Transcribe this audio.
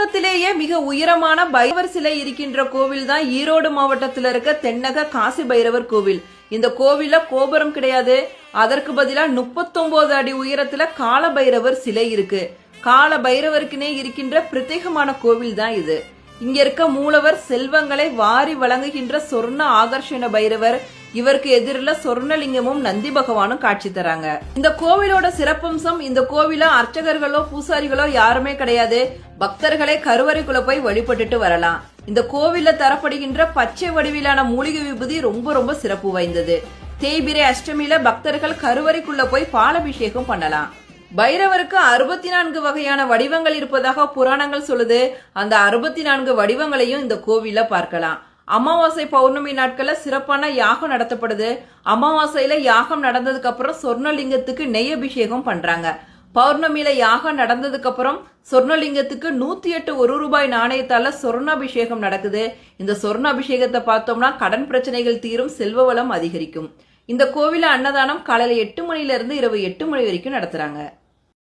உலகத்திலேயே மிக உயரமான பைரவர் சிலை இருக்கின்ற கோவில் தான் ஈரோடு மாவட்டத்தில் இருக்க தென்னக காசி பைரவர் கோவில். இந்த கோவில்ல கோபுரம் கிடையாது. அதற்கு பதிலா 39 அடி உயரத்துல கால பைரவர் சிலை இருக்கு. கால பைரவருக்குனே இருக்கின்ற பிரத்யேகமான கோவில் தான் இது. இங்க இருக்க மூலவர் செல்வங்களை வாரி வழங்குகின்ற சொர்ண ஆகர்ஷண பைரவர். இவருக்கு எதிரில் சொர்ணலிங்கமும் நந்தி பகவானும் காட்சி தராங்க. இந்த கோவிலோட சிறப்பம்சம், இந்த கோவில அர்ச்சகர்களோ பூசாரிகளோ யாருமே கிடையாது. பக்தர்களே கருவறைக்குள்ள போய் வழிபட்டுட்டு வரலாம். இந்த கோவில்ல தரப்படுகின்ற பச்சை வடிவிலான மூலிகை விபூதி ரொம்ப ரொம்ப சிறப்பு வாய்ந்தது. தேய்பிரை அஷ்டமியில பக்தர்கள் கருவறைக்குள்ள போய் பாலாபிஷேகம் பண்ணலாம். பைரவருக்கு 64 வகையான வடிவங்கள் இருப்பதாக புராணங்கள் சொல்லுது. அந்த 64 வடிவங்களையும் இந்த கோவில பார்க்கலாம். அமாவாசை பௌர்ணமி நாட்கள்ல சிறப்பான யாகம் நடத்தப்படுது. அமாவாசையில யாகம் நடந்ததுக்கு அப்புறம் சொர்ணலிங்கத்துக்கு நெய் அபிஷேகம் பண்றாங்க. பௌர்ணமியில யாகம் நடந்ததுக்கு அப்புறம் சொர்ணலிங்கத்துக்கு 108 1 நாணயத்தால சொர்ணாபிஷேகம் நடக்குது. இந்த சொர்ணாபிஷேகத்தை பார்த்தோம்னா கடன் பிரச்சனைகள் தீரும், செல்வ வளம் அதிகரிக்கும். இந்த கோவில அன்னதானம் காலையில 8 மணில இருந்து இரவு 8 மணி வரைக்கும் நடத்துறாங்க.